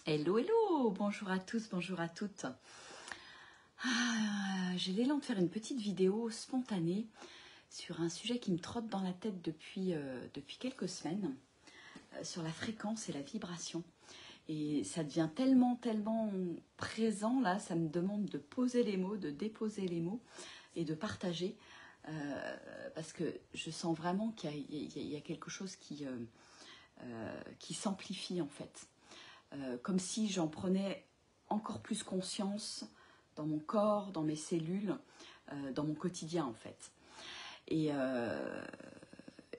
Hello, hello, bonjour à tous, bonjour à toutes. J'ai l'élan de faire une petite vidéo spontanée sur un sujet qui me trotte dans la tête depuis quelques semaines, sur la fréquence et la vibration. Et ça devient tellement présent, là, ça me demande de poser les mots, de déposer les mots et de partager, parce que je sens vraiment qu'il y a quelque chose qui s'amplifie en fait. Comme si j'en prenais encore plus conscience dans mon corps, dans mes cellules, dans mon quotidien en fait. Et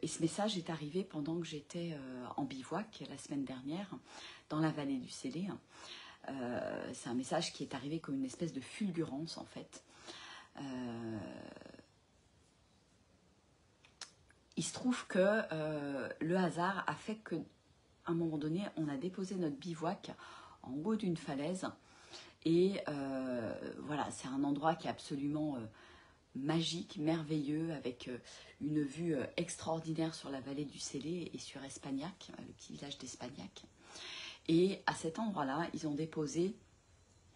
ce message est arrivé pendant que j'étais en bivouac la semaine dernière, dans la vallée du Célé. C'est un message qui est arrivé comme une espèce de fulgurance en fait. Il se trouve que le hasard a fait que à un moment donné, on a déposé notre bivouac en haut d'une falaise et voilà, c'est un endroit qui est absolument magique, merveilleux, avec une vue extraordinaire sur la vallée du Célé et sur Espagnac, le petit village d'Espagnac. Et à cet endroit-là, ils ont déposé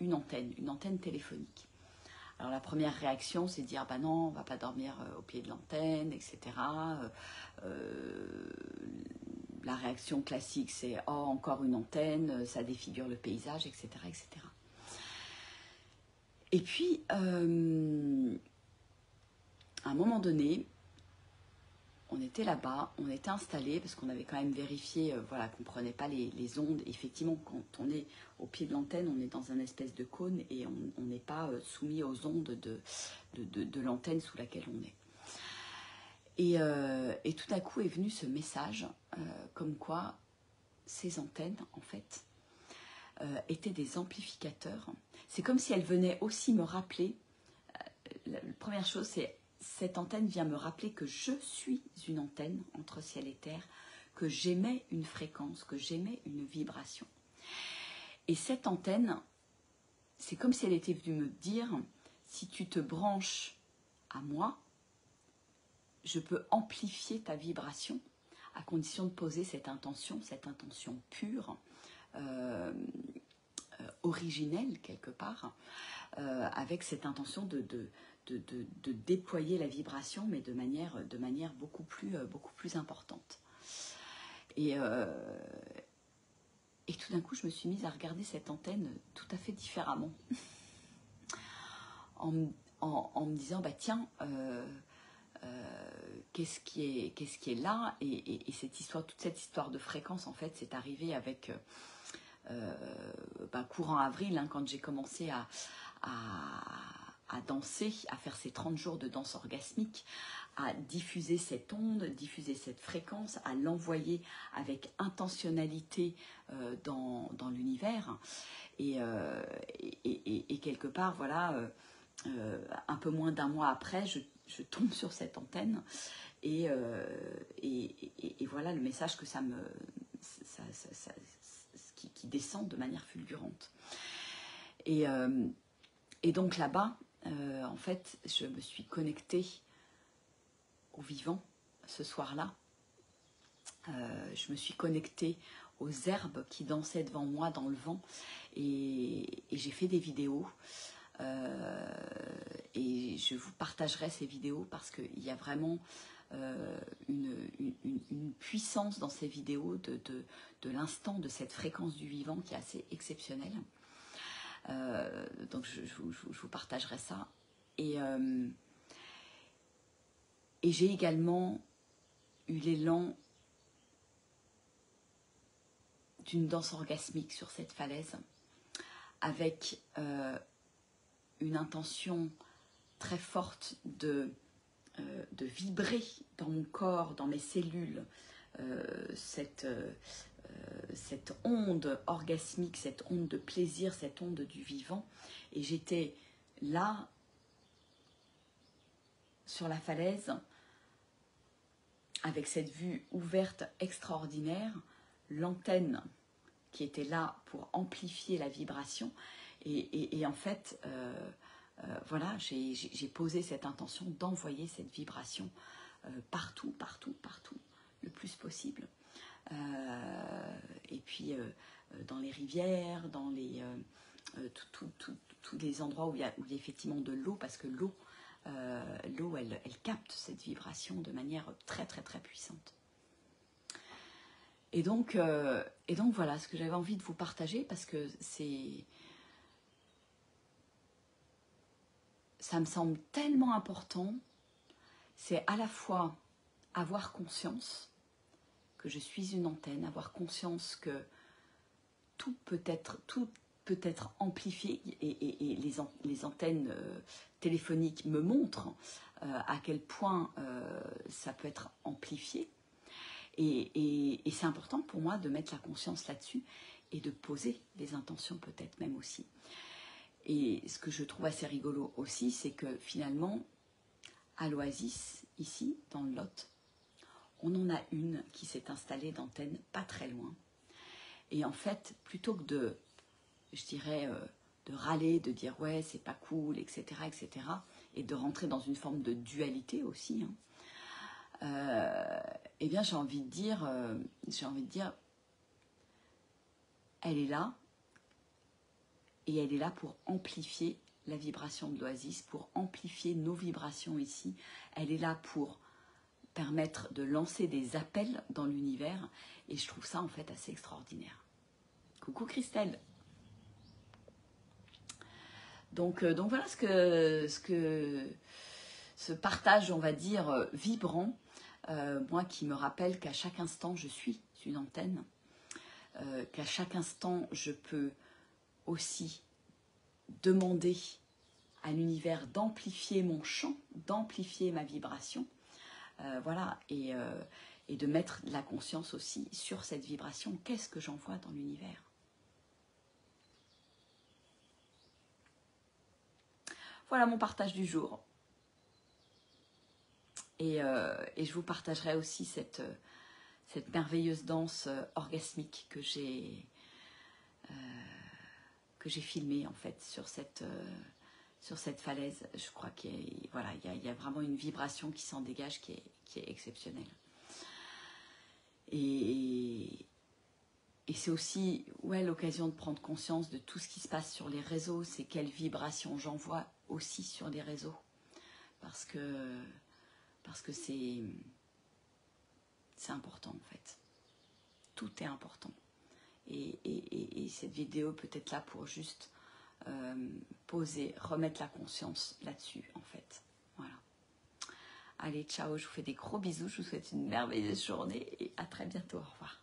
une antenne téléphonique. Alors la première réaction, c'est de dire, bah non, on va pas dormir au pied de l'antenne, etc. La réaction classique, c'est « Oh, encore une antenne, ça défigure le paysage, etc. etc. » Et puis, à un moment donné, on était là-bas, on était installés, parce qu'on avait quand même vérifié voilà, qu'on ne prenait pas les ondes. Effectivement, quand on est au pied de l'antenne, on est dans un espèce de cône et on n'est pas soumis aux ondes de l'antenne sous laquelle on est. Et tout à coup est venu ce message, comme quoi ces antennes, en fait, étaient des amplificateurs. C'est comme si elles venaient aussi me rappeler, la première chose, c'est cette antenne vient me rappeler que je suis une antenne entre ciel et terre, que j'émets une fréquence, que j'émets une vibration. Et cette antenne, c'est comme si elle était venue me dire, si tu te branches à moi, je peux amplifier ta vibration à condition de poser cette intention pure, originelle quelque part, avec cette intention de déployer la vibration, mais de manière beaucoup plus importante. Et tout d'un coup, je me suis mise à regarder cette antenne tout à fait différemment, en me disant, bah tiens, qu'est-ce qui est là, et toute cette histoire de fréquence, en fait, c'est arrivé avec courant avril, hein, quand j'ai commencé à danser, à faire ces 30 jours de danse orgasmique, à diffuser cette onde, diffuser cette fréquence, à l'envoyer avec intentionnalité dans l'univers. Et quelque part, voilà, un peu moins d'un mois après, je tombe sur cette antenne et voilà le message que qui descend de manière fulgurante. Et donc là-bas, en fait, je me suis connectée au vivant ce soir-là. Je me suis connectée aux herbes qui dansaient devant moi dans le vent et j'ai fait des vidéos. Et je vous partagerai ces vidéos parce qu'il y a vraiment une puissance dans ces vidéos de l'instant, de cette fréquence du vivant qui est assez exceptionnelle. Donc je vous partagerai ça. Et j'ai également eu l'élan d'une danse orgasmique sur cette falaise avec une intention très forte de vibrer dans mon corps, dans mes cellules, cette onde orgasmique, cette onde de plaisir, cette onde du vivant. Et j'étais là, sur la falaise, avec cette vue ouverte extraordinaire, l'antenne qui était là pour amplifier la vibration. Et en fait, voilà, j'ai posé cette intention d'envoyer cette vibration partout, le plus possible. Et puis, dans les rivières, dans les, tous les endroits où il y a effectivement de l'eau, parce que l'eau, elle capte cette vibration de manière très très très puissante. Et donc voilà ce que j'avais envie de vous partager, parce que ça me semble tellement important. C'est à la fois avoir conscience que je suis une antenne, avoir conscience que tout peut être amplifié, et les antennes téléphoniques me montrent à quel point ça peut être amplifié. Et c'est important pour moi de mettre la conscience là-dessus et de poser des intentions peut-être même aussi. Et ce que je trouve assez rigolo aussi, c'est que finalement, à l'Oasis, ici, dans le Lot, on en a une qui s'est installée d'antenne pas très loin. Et en fait, plutôt que de, je dirais, de râler, de dire ouais, c'est pas cool, etc., et de rentrer dans une forme de dualité aussi, eh bien, j'ai envie de dire, elle est là, et elle est là pour amplifier la vibration de l'Oasis, pour amplifier nos vibrations ici. Elle est là pour permettre de lancer des appels dans l'univers, et je trouve ça en fait assez extraordinaire. Coucou Christelle. Donc voilà ce partage, on va dire, vibrant, moi qui me rappelle qu'à chaque instant je suis une antenne, qu'à chaque instant je peux aussi demander à l'univers d'amplifier mon champ, d'amplifier ma vibration, voilà, et de mettre la conscience aussi sur cette vibration. Qu'est-ce que j'envoie dans l'univers? Voilà mon partage du jour. Et je vous partagerai aussi cette merveilleuse danse orgasmique que j'ai filmée en fait sur cette falaise. Je crois qu'il y a vraiment une vibration qui s'en dégage qui est exceptionnelle. Et c'est aussi l'occasion de prendre conscience de tout ce qui se passe sur les réseaux, c'est quelle vibration j'envoie aussi sur les réseaux. Parce que c'est important en fait. Tout est important. Et cette vidéo peut être là pour juste poser, remettre la conscience là-dessus en fait. Voilà. Allez, ciao, je vous fais des gros bisous, je vous souhaite une merveilleuse journée et à très bientôt, au revoir.